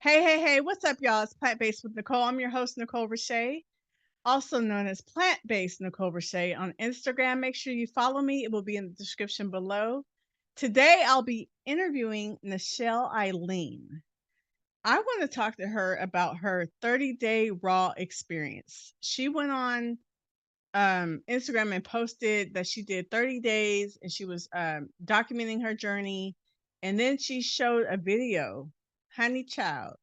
Hey, what's up, y'all? It's Plant Based with Nicole. I'm your host, Nicole Roche, also known as Plant Based Nicole Roche on Instagram. Make sure you follow me. It will be in the description below. Today, I'll be interviewing Nichelle Eileen. I want to talk to her about her 30-day raw experience. She went on Instagram and posted that she did 30 days and she was documenting her journey. And then she showed a video. Honey child,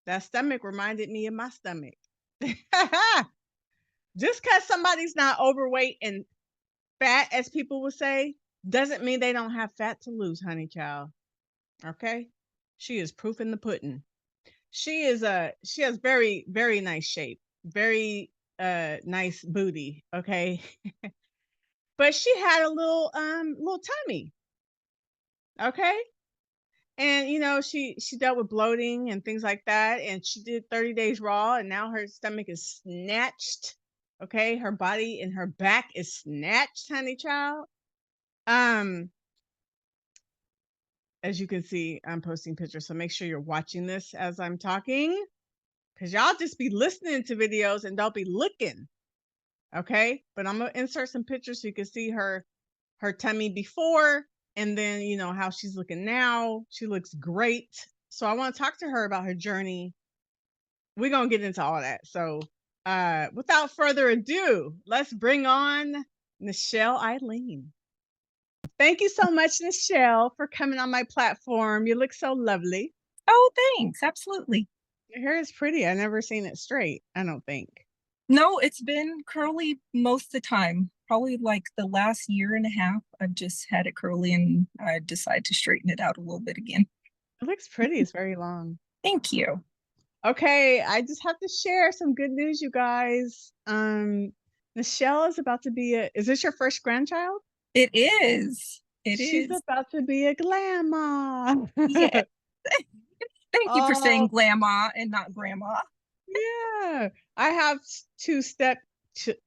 that stomach reminded me of my stomach. Just because somebody's not overweight and fat, as people would say, doesn't mean they don't have fat to lose, honey child. Okay? She is proof in the pudding. She has very, very nice shape. Very nice booty. Okay. But she had a little tummy. Okay. And she dealt with bloating and things like that, and she did 30 days raw, and now her stomach is snatched. Okay, her body and her back is snatched, honey child. Um, as you can see, I'm posting pictures, so make sure you're watching this as I'm talking, because y'all just be listening to videos and don't be looking. Okay, but I'm gonna insert some pictures so you can see her tummy before, and then how she's looking now. She looks great. So I want to talk to her about her journey. We're gonna get into all that. So without further ado, let's bring on Nichelle Eileen. Thank you so much, Nichelle, for coming on my platform. You look so lovely. Oh, thanks. Absolutely. Your hair is pretty. I've never seen it straight, I don't think. No, it's been curly most of the time. Probably like the last year and a half, I've just had it curly and I decided to straighten it out a little bit again. It looks pretty. It's very long. Thank you. Okay, I just have to share some good news, you guys. Nichelle is about to be is this your first grandchild? It is. It She's is. about to be a grandma. Yeah. Thank you for saying Oh, grandma and not grandma. yeah. I have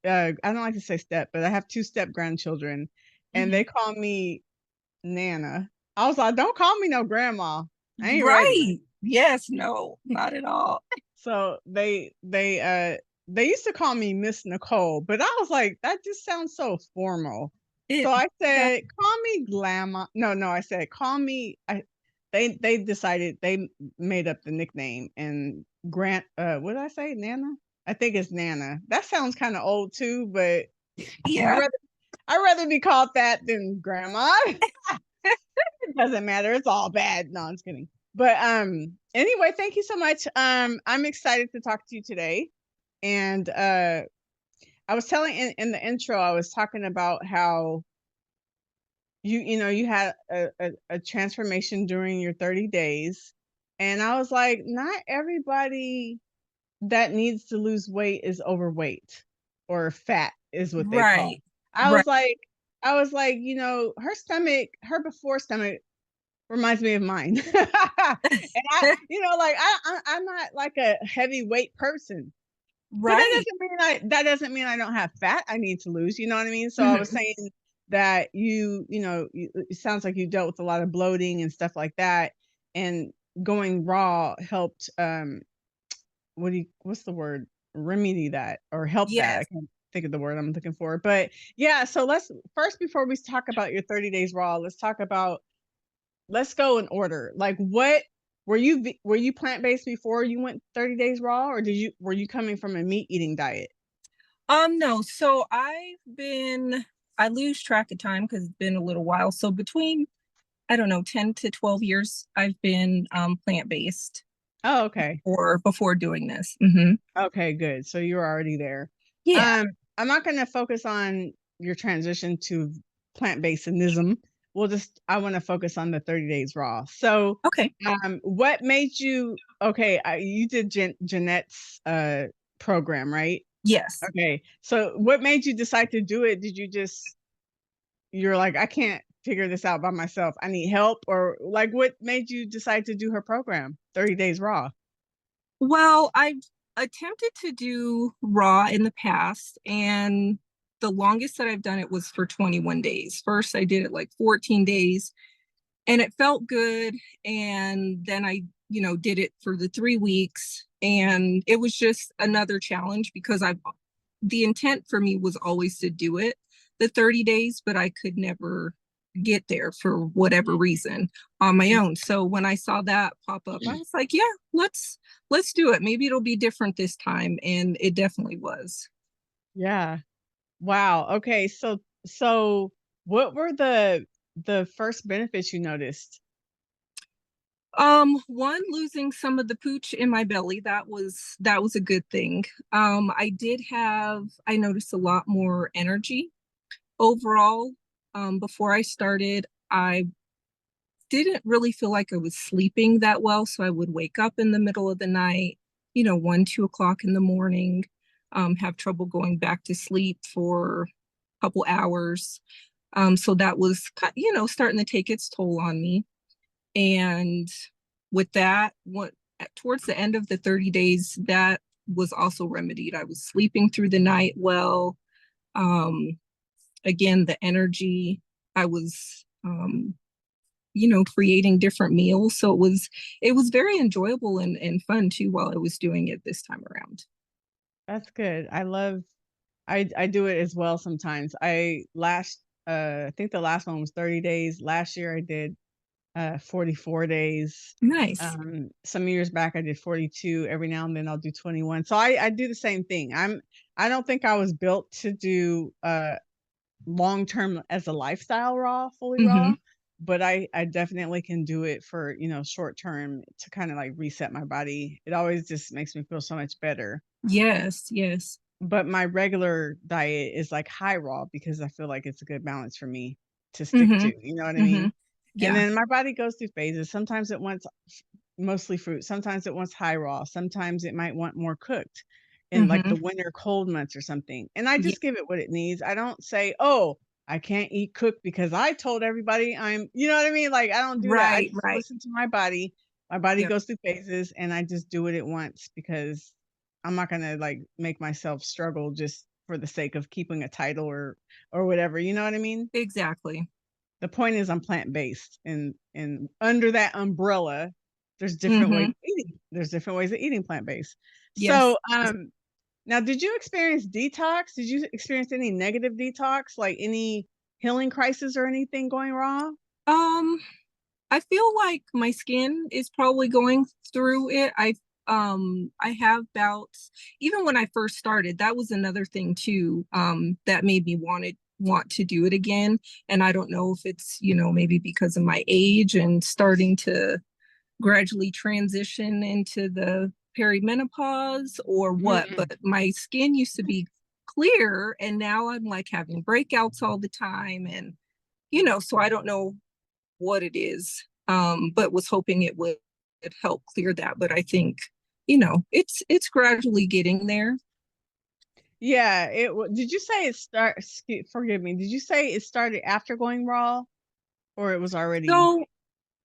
I don't like to say step, but I have two-step grandchildren, and Mhm. they call me Nana. I was like, don't call me no grandma. I ain't ready. Right. Yes, no, not at all. So they used to call me Miss Nicole, but I was like, that just sounds so formal. So It I does. said, call me Glamour. No, I said, call me. They decided they made up the nickname and Grant. What did I say, Nana? I think it's Nana. That sounds kind of old too, but I Yeah. rather I rather be called that than Grandma. It doesn't matter. It's all bad. No, I'm just kidding. But anyway, thank you so much. I'm excited to talk to you today. And I was telling in the intro, I was talking about how you had a transformation during your 30 days. And I was like, not everybody that needs to lose weight is overweight or fat is what they call. Right. I Right. was like, her stomach, her before stomach reminds me of mine. And I'm not like a heavyweight person, but Right. that doesn't mean I don't have fat I need to lose. You know what I mean? So I was Mhm. saying that it sounds like you dealt with a lot of bloating and stuff like that, and going raw helped. What's the word? Remedy that or help that. I Yes. can't think of the word I'm looking for, but yeah. So let's first, before we talk about your 30 days raw, let's go in order. Like, what were you plant-based before you went 30 days raw, or were you coming from a meat eating diet? No, so I lose track of time because it's been a little while. So between, I don't know, 10 to 12 years, I've been plant-based Oh, okay. or before doing this. Hmm. Okay, good. So you're already there. Yeah. Um, I'm not going to focus on your transition to plant-basedism. I want to focus on the 30 days raw. So, Okay. what made you, okay, you did Jeanette's program, right? Yes. Okay. So what made you decide to do it? You're like, I can't figure this out by myself. I need help, or like what made you decide to do her program, 30 days raw? Well, I've attempted to do raw in the past, and the longest that I've done it was for 21 days. First, I did it like 14 days, and it felt good. And then I did it for the 3 weeks, and it was just another challenge because the intent for me was always to do it the 30 days, but I could never get there for whatever reason on my own. So when I saw that pop up, I was like, yeah, let's do it. Maybe it'll be different this time. And it definitely was. Yeah. Wow. Okay. So what were the first benefits you noticed? One, losing some of the pooch in my belly. That was a good thing. I noticed a lot more energy overall. Before I started, I didn't really feel like I was sleeping that well. So I would wake up in the middle of the night, 1, 2 o'clock in the morning, have trouble going back to sleep for a couple hours. So that was, starting to take its toll on me. And with that, towards the end of the 30 days, that was also remedied. I was sleeping through the night well. Um, Again, the energy, I was creating different meals. So it was very enjoyable and fun too while I was doing it this time around. That's good. I do it as well sometimes. I think the last one was 30 days. Last year I did 44 days. Nice. Some years back I did 42. Every now and then I'll do 21. So I do the same thing. I don't think I was built to do long term as a lifestyle fully Hmm. raw, but I definitely can do it for, short term to kind of like reset my body. It always just makes me feel so much better. Yes, yes. But my regular diet is like high raw because I feel like it's a good balance for me to stick Hmm. to, you know what I Hmm. mean? And Yeah. then my body goes through phases. Sometimes it wants mostly fruit, sometimes it wants high raw, sometimes it might want more cooked in like Hmm. the winter cold months or something. And I Yeah. just give it what it needs. I don't say, "Oh, I can't eat cooked because I told everybody you know what I mean? Like I don't do that. I Right, just right. listen to my body. My body Yep. goes through phases and I just do what it wants because I'm not gonna like make myself struggle just for the sake of keeping a title or whatever. You know what I mean? Exactly. The point is I'm plant-based and under that umbrella, there's different ways Hmm. of eating. There's different ways of eating plant-based. Yes. So, now did you experience detox? Did you experience any negative detox, like any healing crisis or anything going wrong? Um, I feel like my skin is probably going through it. I have bouts. Even when I first started, that was another thing too, that made me want to do it again. And I don't know if it's, maybe because of my age and starting to gradually transition into the perimenopause or what, Mm-mm. but my skin used to be clear and now I'm like having breakouts all the time, and so I don't know what it is, but was hoping it would help clear that. But I think, it's gradually getting there. Yeah, did you say forgive me. Did you say it started after going raw or it was already? So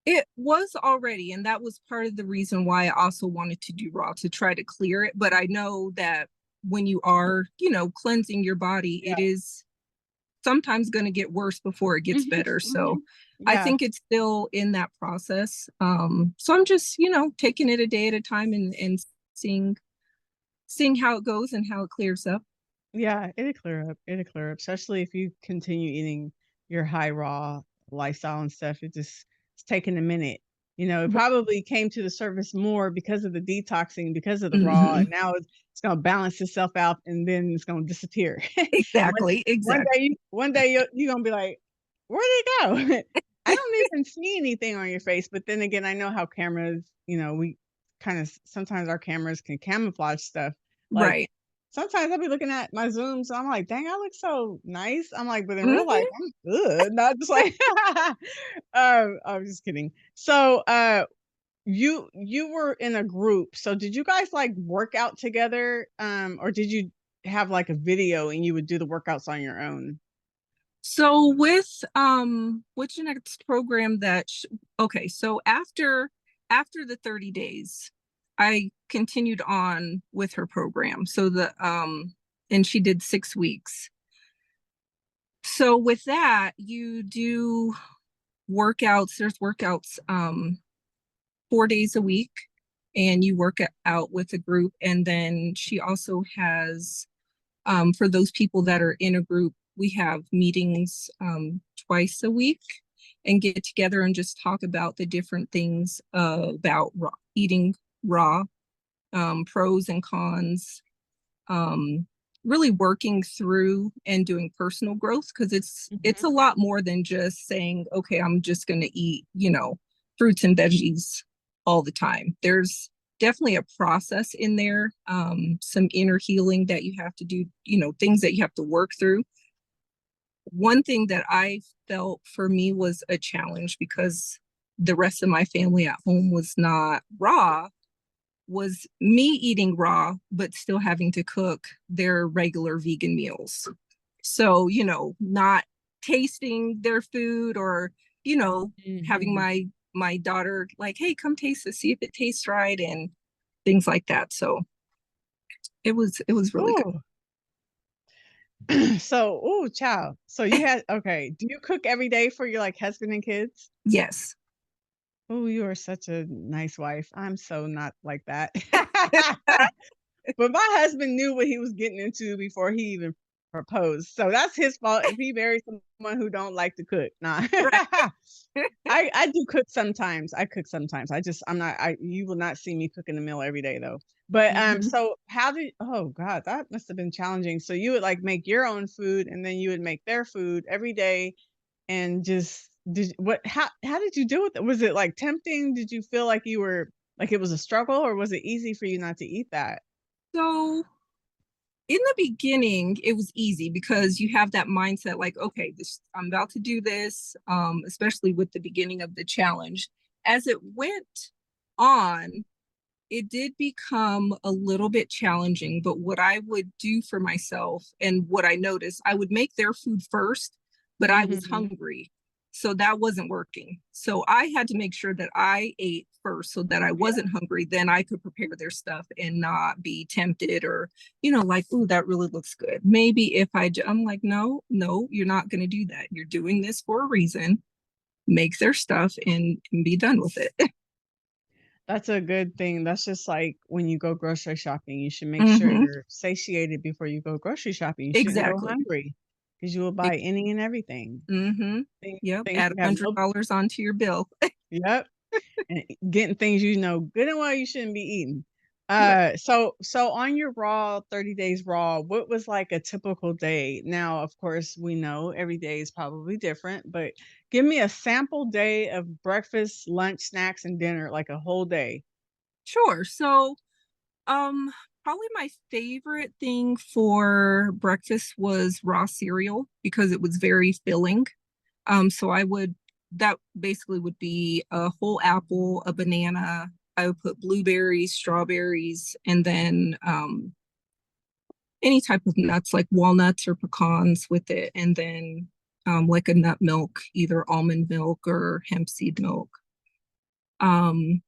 it was already, and that was part of the reason why I also wanted to do raw to try to clear it. But I know that when you are, cleansing your body, it Yeah. is sometimes going to get worse before it gets Mhm, better. So mhm. I Yeah. think it's still in that process. So I'm just, taking it a day at a time and seeing how it goes and how it clears up. Yeah, it'll clear up. It'll clear up, especially if you continue eating your high raw lifestyle and stuff. It's taking a minute. It probably came to the surface more because of the detoxing, because of the raw, Hmm. and now it's gonna balance itself out and then it's gonna disappear. one Exactly, one exactly. day you're gonna be like, where'd it go? I don't even see anything on your face. But then again, I know how cameras, we kind of sometimes our cameras can camouflage stuff. Like Right. sometimes I'll be looking at my Zooms, I'm like, "Dang, I look so nice." I'm like, but in real life, Hmm. I'm good, not just like I'm just kidding. So, you were in a group, so did you guys, like, work out together, or did you have, like, a video and you would do the workouts on your own? So with which next program okay, so after the 30 days, I continued on with her program. So and she did 6 weeks. So with that, you do workouts, there's workouts 4 days a week, and you work out with a group. And then she also has, for those people that are in a group, we have meetings twice a week and get together and just talk about the different things about eating raw, pros and cons, really working through and doing personal growth, because it's a lot more than just saying, okay, I'm just going to eat, fruits and veggies all the time. There's definitely a process in there, some inner healing that you have to do, things that you have to work through. One thing that I felt for me was a challenge, because the rest of my family at home was not raw, was me eating raw, but still having to cook their regular vegan meals. So, not tasting their food, or, having my daughter like, hey, come taste this, see if it tastes right, and things like that. So it was really good. Oh, so, oh, child. So you had okay. Do you cook every day for your like husband and kids? Yes. Oh, you are such a nice wife. I'm so not like that. But my husband knew what he was getting into before he even proposed. So that's his fault if he married someone who don't like to cook. Nah. Right. I do cook sometimes. I cook sometimes. I'm not I you will not see me cooking a meal every day though. But Mhm. so how did oh God, that must have been challenging. So you would like make your own food and then you would make their food every day and just did what how did you deal with it? Was it like tempting? Did you feel like you were like it was a struggle or was it easy for you not to eat that? So in the beginning, it was easy because you have that mindset like, okay, this I'm about to do this, especially with the beginning of the challenge. As it went on, it did become a little bit challenging, but what I would do for myself and what I noticed, I would make their food first, but I was Mhm. hungry. So that wasn't working. So I had to make sure that I ate first so that I wasn't hungry. Then I could prepare their stuff and not be tempted, or, like, ooh, that really looks good. Maybe if I'm like, no, no, you're not going to do that. You're doing this for a reason. Make their stuff and be done with it. That's a good thing. That's just like when you go grocery shopping, you should make sure Hmm. you're satiated before you go grocery shopping. You shouldn't go Exactly. hungry because you will buy any and everything. Mm-hmm. Things, Yep. things Add you a have hundred no, dollars onto your bill. yep, and getting things you know good and well you shouldn't be eating. Right. So on your raw 30 days raw, what was like a typical day? Now, of course, we know every day is probably different, but give me a sample day of breakfast, lunch, snacks, and dinner, like a whole day. Sure. So, um, probably my favorite thing for breakfast was raw cereal because it was very filling. So that basically would be a whole apple, a banana. I would put blueberries, strawberries, and then any type of nuts like walnuts or pecans with it, and then like a nut milk, either almond milk or hemp seed milk. Um,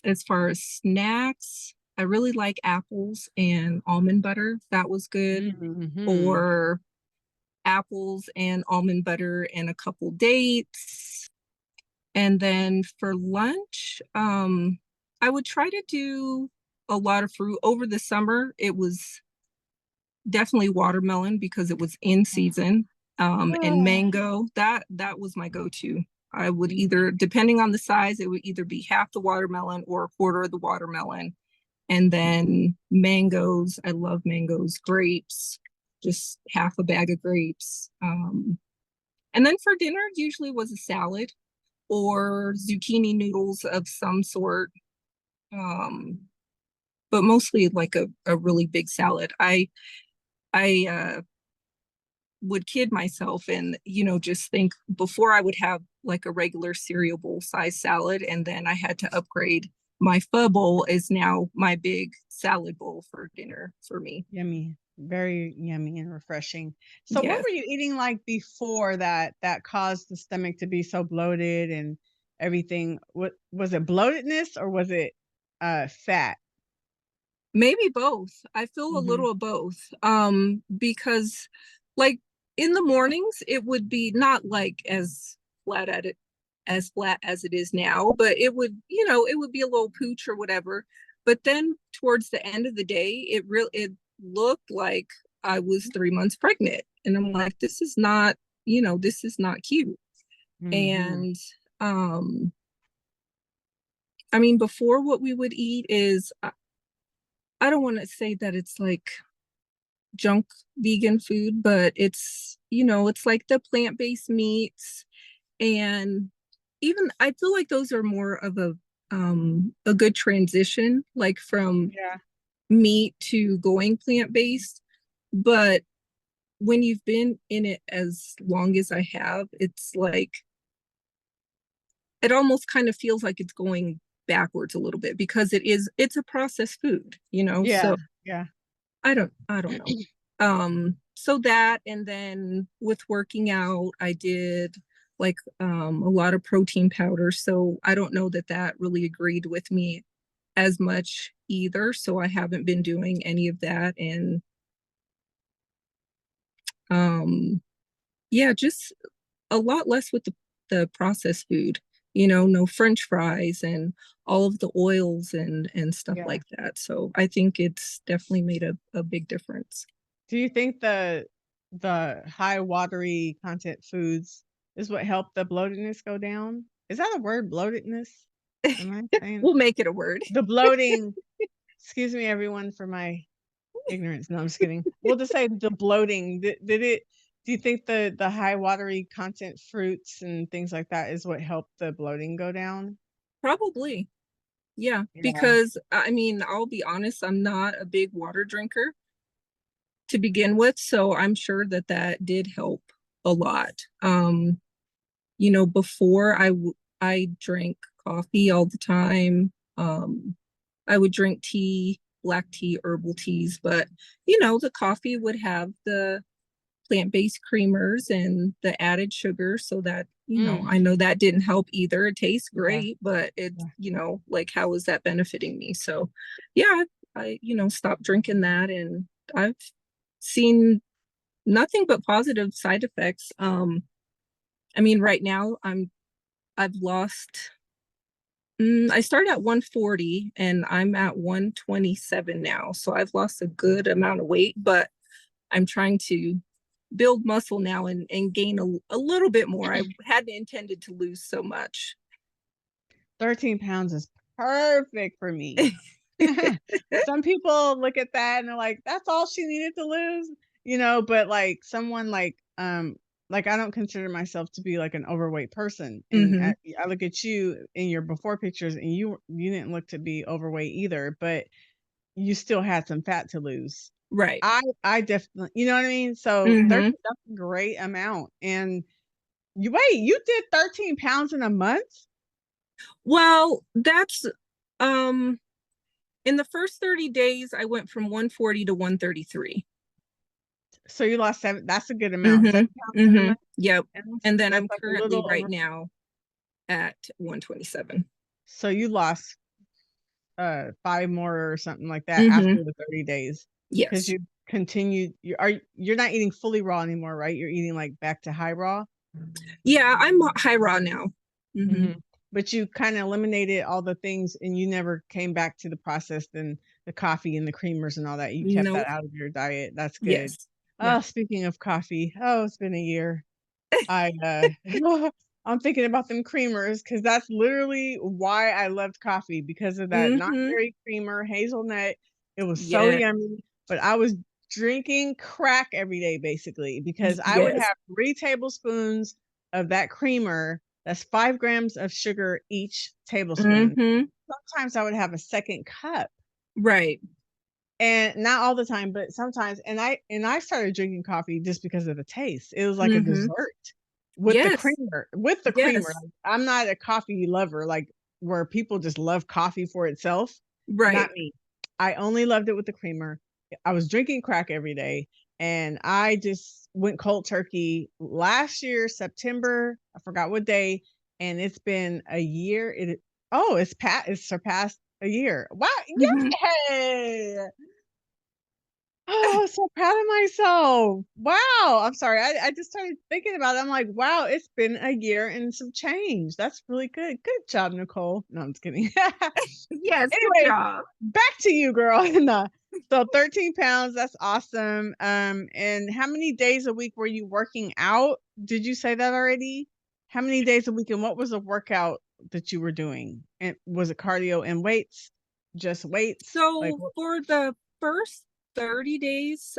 as far as snacks, I really like apples and almond butter. That was good. Mhm. Or apples and almond butter and a couple dates. And then for lunch, I would try to do a lot of fruit. Over the summer, it was definitely watermelon because it was in season. And Ah, mango, that was my go-to. I would mm, either, depending on the size, it would either be half the watermelon or a quarter of the watermelon. And then mangoes, I love mangoes, grapes, just half a bag of grapes. And then for dinner, usually was a salad or zucchini noodles of some sort. Um, but mostly like a really big salad. I would kid myself and, just think before I would have like a regular cereal bowl size salad, and then I had to upgrade. My pho bowl is now my big salad bowl for dinner for me. yummy. Very yummy and refreshing. So what Yes. were you eating like before that caused the stomach to be so bloated and everything? What was it bloatedness or was it fat? Maybe both. I feel a Mhm. little of both. Because like in the mornings, it would be not like as flat at it as flat as it is now, but it would, it would be a little pooch or whatever. But then towards the end of the day, it looked like I was 3 months pregnant. And I'm like, this is not, this is not cute. Mm-hmm. And I mean, before what we would eat is, I don't want to say that it's like junk vegan food, but it's, it's like the plant-based meats. And even I feel like those are more of a good transition, like from Yeah. meat to going plant-based. But when you've been in it as long as I have, it's like it almost kind of feels like it's going backwards a little bit because it's a processed food, Yeah. so Yeah. I don't know. So that, and then with working out, I did like a lot of protein powder, so I don't know that that really agreed with me as much either, so I haven't been doing any of that. And um yeah, just a lot less with the processed food, no French fries and all of the oils and stuff Yeah. like that. So I think it's definitely made a big difference. Do you think the high watery content foods is what helped the bloatedness go down? Is that a word, bloatedness? Am I saying We'll make it a word. the bloating? Excuse me, everyone, for my ignorance. No, I'm just kidding. We'll just say the bloating. Did it? Do you think the high watery content fruits and things like that is what helped the bloating go down? Probably. Yeah, Yeah. because I mean, I'll be honest, I'm not a big water drinker to begin with, so I'm sure that that did help a lot. Before I drank coffee all the time. I would drink tea, black tea, herbal teas, but the coffee would have the plant-based creamers and the added sugar, so that, Mm, I know that didn't help either. It tastes yeah. great, but it, Yeah. like, how is that benefiting me? So yeah, I stopped drinking that, and I've seen nothing but positive side effects. I mean, right now I've lost. I started at 140 and I'm at 127 now. So I've lost a good amount of weight, but I'm trying to build muscle now and gain a little bit more. I hadn't intended to lose so much. 13 pounds is perfect for me. Some people look at that and they're like, "That's all she needed to lose," but, like, someone like, I don't consider myself to be, like, an overweight person, and Mm-hmm. I look at you in your before pictures, and you didn't look to be overweight either, but you still had some fat to lose. Right. I definitely, you know what I mean? So, 13, Mm-hmm. that's a great amount, and you did 13 pounds in a month? Well, that's um in the first 30 days I went from 140 to 133. So you lost 7, that's a good amount, 7 Mm-hmm. pounds in a Mm-hmm. month, Yep. and And then that's I'm like a currently little right over, now at 127. so you lost, 5 more or something like that after Mm-hmm. the 30 days, because Yes. you continued you're not eating fully raw anymore, right? You're eating, like, back to high raw? Yeah, I'm high raw now. Mm-hmm. Mhm. But you kinda eliminated all the things, and you never came back to the processed and the coffee and the creamers and all that, you kept that Nope. out of your diet, that's good. Yes. Yeah. Oh, speaking of coffee, oh, it's been a year. I, I'm thinking about them creamers because that's literally why I loved coffee, because of that not Mm-hmm. dairy creamer, hazelnut. It was so Yeah. yummy, but I was drinking crack every day basically because I would Yes. have 3 tablespoons of that creamer. That's 5 grams of sugar each tablespoon. Mm-hmm. Sometimes I would have a second cup. Right. And not all the time, but sometimes, and I started drinking coffee just because of the taste. It was like a Mm-hmm. dessert Yes. with the creamer. Yes. Like, I'm not a coffee lover, like, where people just love coffee for itself. Not Right. me. I only loved it with the creamer. I was drinking crack every day, and I just went cold turkey last year, September, I forgot what day, and it's been a year. It's surpassed a year. Wow, Mm-hmm. yay! Oh, so proud of myself. Wow. I'm sorry. I just started thinking about it. I'm like, wow, it's been a year and some change. That's really good. Good job, Nicole. No, I'm just kidding. Yes, good Anyway, job. back to you, girl. No. So 13 pounds, that's awesome. And how many days a week were you working out? Did you say that already? How many days a week and what was the workout that you were doing? And was it cardio and weights? Just weights? Like So for the first 30 days,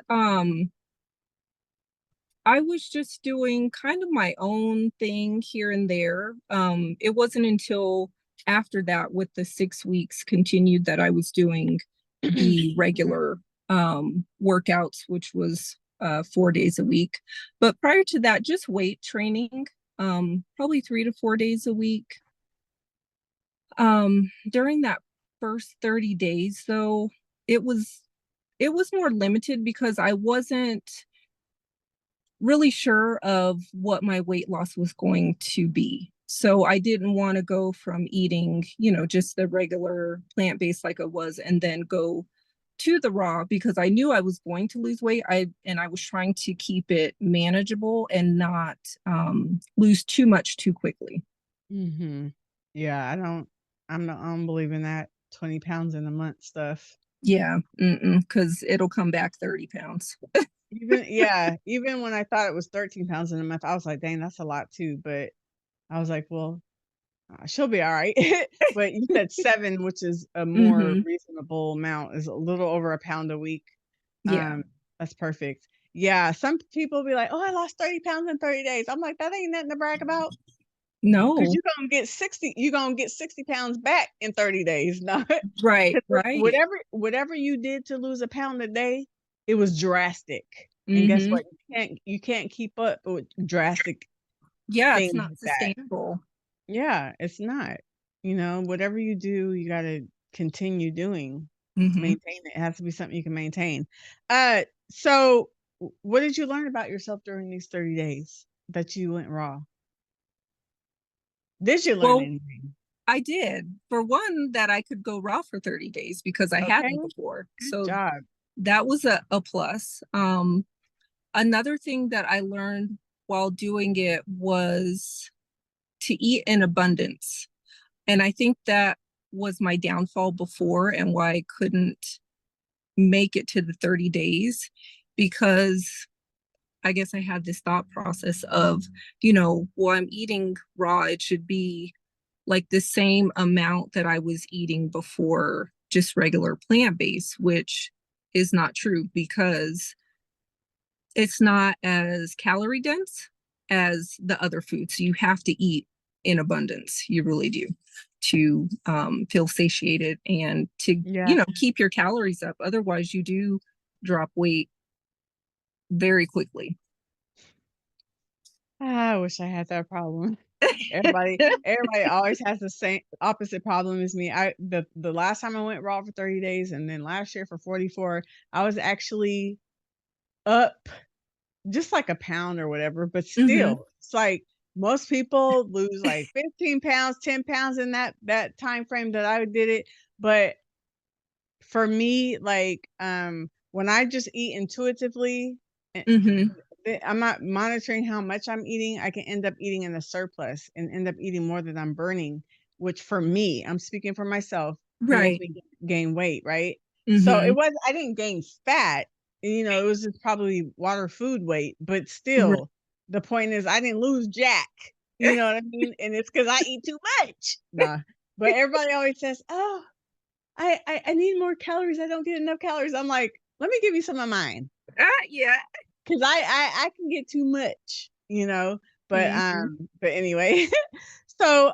I was just doing kind of my own thing here and there. It wasn't until after that, with the 6 weeks continued, that I was doing the Mhm. regular workouts, which was 4 days a week. But prior to that, just weight training, probably 3 to 4 days a week. During that first 30 days, though, it was it was more limited because I wasn't really sure of what my weight loss was going to be. So I didn't want to go from eating, just the regular plant-based like I was, and then go to the raw, because I knew I was going to lose weight. I was trying to keep it manageable and not lose too much too quickly. Mhm. Yeah, I don't believe in that 20 pounds in a month stuff. Yeah, because it'll come back 30 pounds. Even when I thought it was 13 pounds in a month, I was like, "Dang, that's a lot too," but I was like, "Well, she'll be alright." But you said 7, which is a more Hmm. reasonable amount, is a little over a pound a week. Yeah. That's perfect. Yeah, some people be like, "Oh, I lost 30 pounds in 30 days." I'm like, "That ain't nothing to brag about, because No. you gonna get 60 pounds back in 30 days." Not Right, 'cause right. whatever you did to lose a pound a day, it was drastic. And guess Hmm. what? You can't keep up with drastic Yeah, it's things not like that. sustainable. Yeah, it's not. Whatever you do, you gotta continue doing to Hmm. maintain it. It has to be something you can maintain. So what did you learn about yourself during these 30 days that you went raw? Did you learn Well, anything? I did. For one, that I could go raw for 30 days because I Okay, hadn't before. good So job. that was a plus. Another thing that I learned while doing it was to eat in abundance. And I think that was my downfall before, and why I couldn't make it to the 30 days, because I guess I had this thought process of, well, I'm eating raw. It should be like the same amount that I was eating before just regular plant based, which is not true, because it's not as calorie dense as the other foods. You have to eat in abundance. You really do, to feel satiated and to, Yeah. keep your calories up. Otherwise, you do drop weight very quickly. I wish I had that problem. Everybody always has the same opposite problem as me. The last time I went raw for 30 days and then last year for 44, I was actually up just like a pound or whatever, but Hmm. still, it's like most people lose like 15 pounds, 10 pounds in that time frame that I did it. But for me, like, when I just eat intuitively, eh, Hmm. I'm not monitoring how much I'm eating, I can end up eating in a surplus and end up eating more than I'm burning, which for me, I'm speaking for myself, can make Right. me gain weight, right? So Hmm. I didn't gain fat, it was just probably water food weight, but Right. still, the point is I didn't lose jack, you know what I mean? And it's because I eat too much. Nah, but everybody always says, "Oh, I need more calories, I don't get enough calories." I'm like, "Let me give you some of mine." Yeah. 'Cause I can get too much. But, Hmm. anyway. So,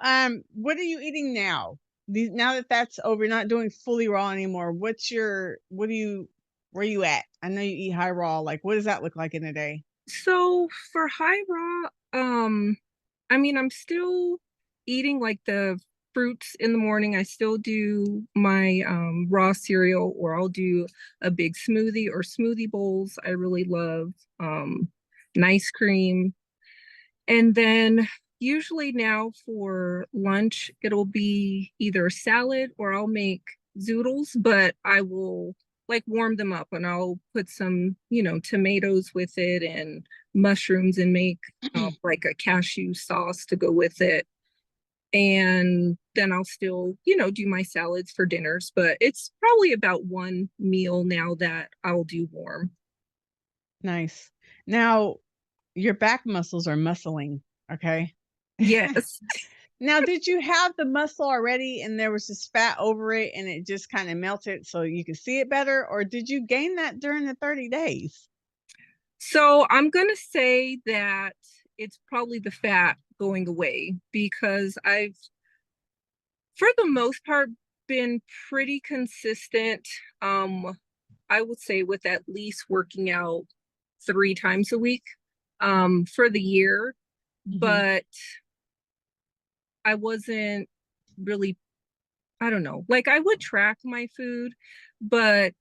what are you eating now? Now that that's over, you're not doing fully raw anymore, what do you where you at? I know you eat high raw, like, what does that look like in a day? So for high raw, I mean, I'm still eating like the fruits in the morning. I still do my raw cereal, or I'll do a big smoothie or smoothie bowls. I really love nice cream. And then usually now for lunch, it'll be either a salad, or I'll make zoodles, but I will like warm them up, and I'll put some, tomatoes with it and mushrooms and make like a cashew sauce to go with it. And then I'll still, do my salads for dinners, but it's probably about one meal now that I'll do warm. Nice. Now, your back muscles are muscling, okay? Yes. Now, did you have the muscle already and there was this fat over it and it just kind of melted so you could see it better? Or did you gain that during the 30 days? So I'm going to say that it's probably the fat going away because I've, for the most part, been pretty consistent. I would say with at least working out 3 times a week for the year, Hmm. but I wasn't really, I don't know, like I would track my food, but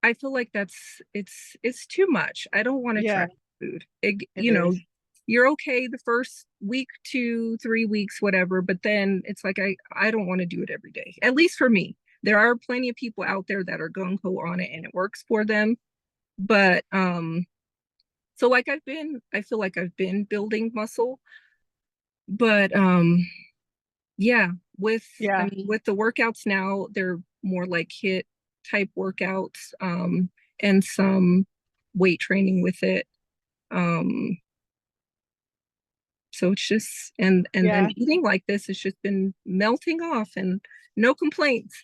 I feel like it's too much. I don't want to Yeah, track food. it is. You're okay the first week, 2, 3 weeks, whatever, but then it's like I don't want to do it every day. At least for me. There are plenty of people out there that are gung ho on it and it works for them. But so like I feel like I've been building muscle, but yeah, I Yeah, mean with the workouts now, they're more like hit type workouts, and some weight training with it. Um, so it's just, and then yeah. eating like this has just been melting off and no complaints.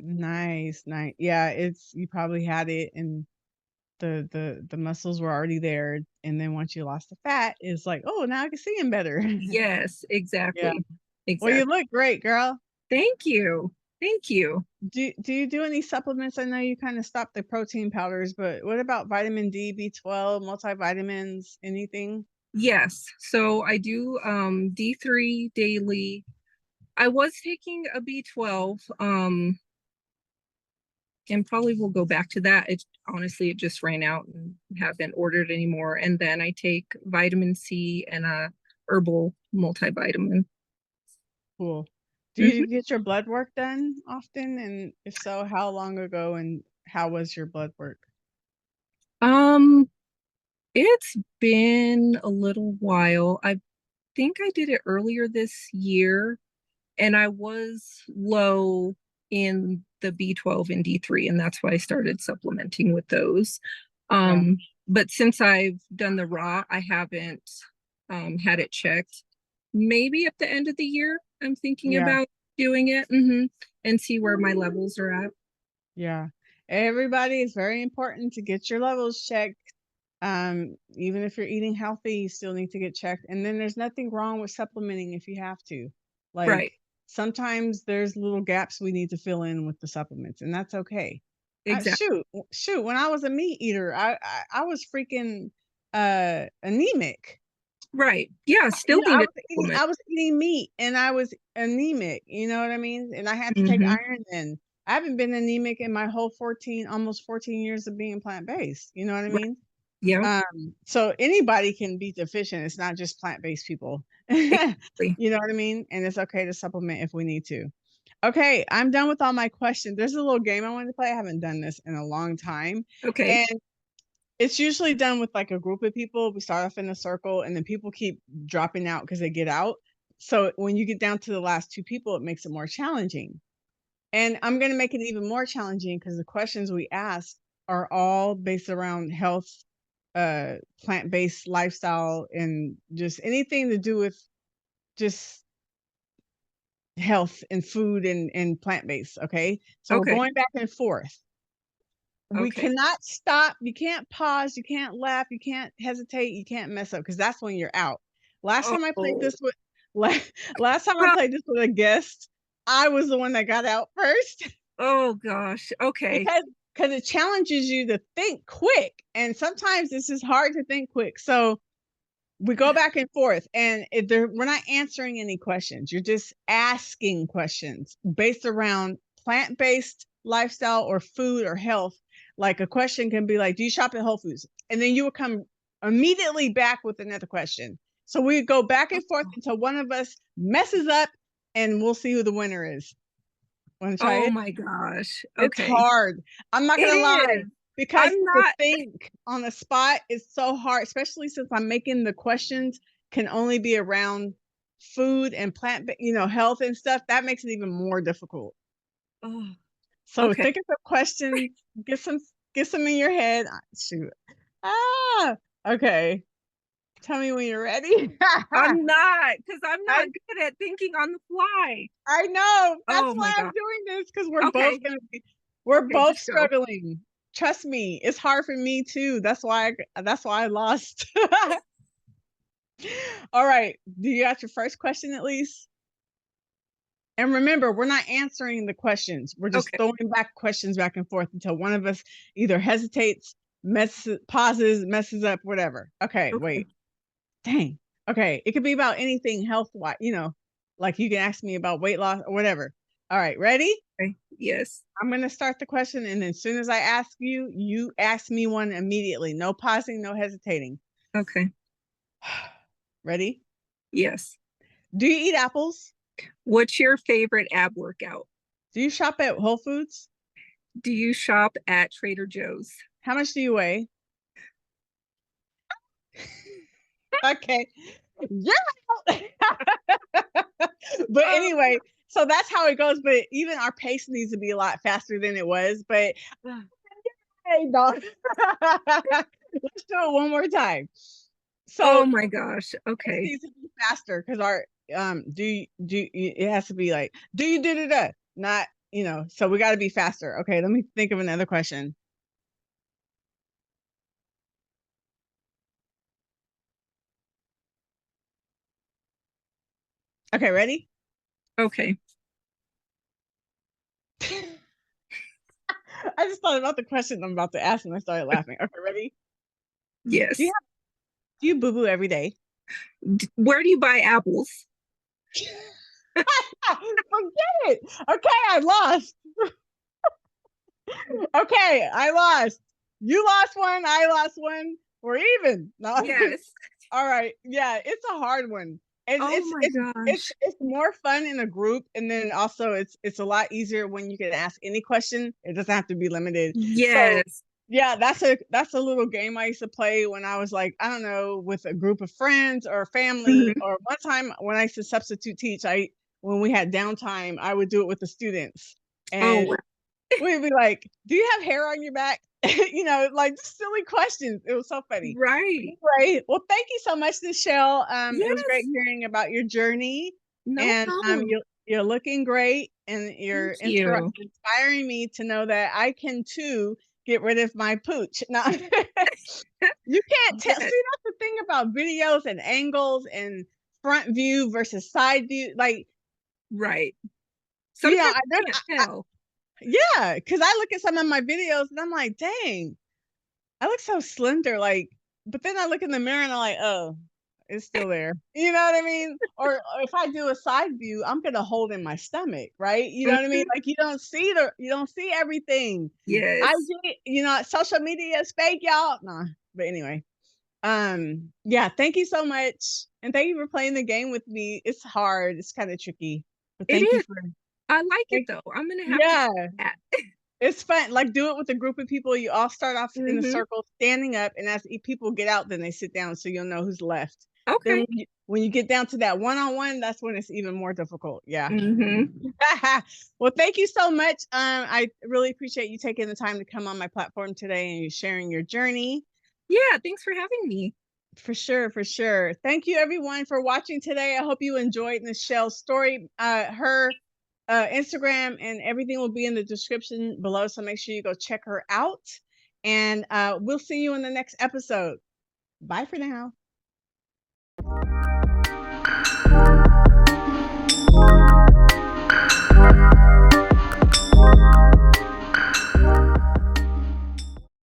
Nice, nice. Yeah, it's you probably had it and the muscles were already there. And then once you lost the fat, it's like, oh, now I can see him better. Yes, Yeah. exactly. Well, you Exactly. look great, girl. Thank you. Thank you. Do you do any supplements? I know you kind of stopped the protein powders, but what about vitamin D, B12, multivitamins, anything? Yes. So I do D3 daily. I was taking a B12, and probably will go back to that. It honestly, it just ran out and haven't ordered anymore. And then I take vitamin C and a herbal multivitamin. Cool. Do you Mhm. get your blood work done often? And if so, how long ago and how was your blood work? Um, it's been a little while. I think I did it earlier this year, and I was low in the B12 and D3, and that's why I started supplementing with those. Yeah. Um, but since I've done the raw, I haven't had it checked. Maybe at the end of the year, I'm thinking Yeah. about doing it, and see where my levels are at. Yeah. Everybody, it's very important to get your levels checked. Even if you're eating healthy, you still need to get checked. And then there's nothing wrong with supplementing if you have to. Right, Like sometimes there's little gaps we need to fill in with the supplements, and that's okay. exactly. Shoot, when I was a meat eater, I was freaking anemic. Right. Yeah, You still know, need a supplement. I was eating meat and I was anemic, you know what I mean? And I had to take Hmm. iron then. I haven't been anemic in my whole 14, almost 14 years of being plant-based. You know what I Right. mean? Yeah, So anybody can be deficient. It's not just plant-based people. exactly. You know what I mean? And it's okay to supplement if we need to. Okay, I'm done with all my questions. There's a little game I wanted to play. I haven't done this in a long time. Okay. And it's usually done with like a group of people. We start off in a circle and then people keep dropping out because they get out. So when you get down to the last two people, it makes it more challenging. And I'm going to make it even more challenging because the questions we ask are all based around health, plant-based lifestyle, and just anything to do with just health and food and plant-based. Okay. So we're Okay. going back and forth. We Okay. cannot stop. You can't pause. You can't laugh. You can't hesitate. You can't mess up because that's when you're out. Last time I played Oh, this with, la- last time I played this with a guest, I was the one that got out first oh gosh. Okay. because it challenges you to think quick, and sometimes it's just hard to think quick. So we go back and forth, and we're not answering any questions. You're just asking questions based around plant-based lifestyle or food or health. Like a question can be like, "Do you shop at Whole Foods?" And then you will come immediately back with another question. So we go back and forth until one of us messes up, and we'll see who the winner is. Want to try Oh it? my gosh. It's Okay. hard. I'm not It gonna lie, is. because I'm to not think on the spot is so hard, especially since I'm making the questions can only be around food and health and stuff. That makes it even more difficult. Oh, So okay. think of some questions, get some in your head. Shoot. Ah, okay. Tell me when you're ready. I'm not, because I'm I not good at thinking on the fly. I know. That's Oh why my I'm god. doing this, because Okay. we're Okay, both just go. struggling. Trust me, it's hard for me too. That's why I lost. All right. Do you got your first question at least? And remember, we're not answering the questions. We're just Okay. throwing back questions back and forth until one of us either hesitates, pauses, messes up, whatever. Okay, Okay. wait. Dang. Okay. It could be about anything health wise, like you can ask me about weight loss or whatever. All right, ready? Okay. Yes. I'm going to start the question. And then as soon as I ask you, you ask me one immediately. No pausing, no hesitating. Okay. Ready? Yes. Do you eat apples? What's your favorite ab workout? Do you shop at Whole Foods? Do you shop at Trader Joe's? How much do you weigh? Okay. Yeah. But Oh, anyway, so that's how it goes. But even our pace needs to be a lot faster than it was. But God. hey, dog. Let's do it one more time. So Oh my gosh. pace Okay. needs to be faster because our it has to be like do you do that not so we got to be faster. Okay, let me think of another question. Okay, ready? Okay. I just thought about the question I'm about to ask and I started laughing. Okay, ready? Do you Yes. do you boo boo every day? Where do you buy apples? Forget it. Okay, I lost. Okay, I lost. You lost one. I lost one. We're even. No. Yes. All right. Yeah, it's a hard one. And Oh my gosh. it's more fun in a group, and then also it's a lot easier when you can ask any question. It doesn't have to be limited. So Yes. yeah, that's a little game I used to play when I was like, I don't know, with a group of friends or family. Mhm. Or one time when I used to substitute teach, I when we had downtime, I would do it with the students. Oh, And wow. we'd be like, "Do you have hair on your back?" Like just silly questions. It was so funny. Right. Anyway, well, thank you so much, Michelle. It was great Yes. hearing about your journey, No and problem. you're looking great, and Thank you're you. inspiring me to know that I can too get rid of my pooch. Now, you can't tell. Yes. See, that's the thing about videos and angles and front view versus side view. Like, Right. you know, Sometimes you can't tell. yeah, because I look at some of my videos and I'm like, dang, I look so slender, like, but then I look in the mirror and I'm like, oh, it's still there. You know what I mean? Or if I do a side view, I'm gonna hold in my stomach, right? You know what I mean? Mhm. Like you don't see everything. I Yes. get social media is fake, y'all. Nah, but anyway, yeah, thank you so much, and thank you for playing the game with me. It's hard, it's kind of tricky, but It thank you is. for. I like it Thank, though. I'm gonna have to yeah, try that. it's fun. Like, do it with a group of people. You all start off in a Mhm. circle, standing up, and as people get out, then they sit down, so you'll know who's left. Then Okay. when you get down to that one-on-one, that's when it's even more difficult. Yeah. Mhm. Well, thank you so much. I really appreciate you taking the time to come on my platform today and you sharing your journey. Yeah, thanks for having me. For sure, for sure. Thank you everyone for watching today. I hope you enjoyed Michelle's story. Her Instagram and everything will be in the description below. So make sure you go check her out. And we'll see you in the next episode. Bye for now.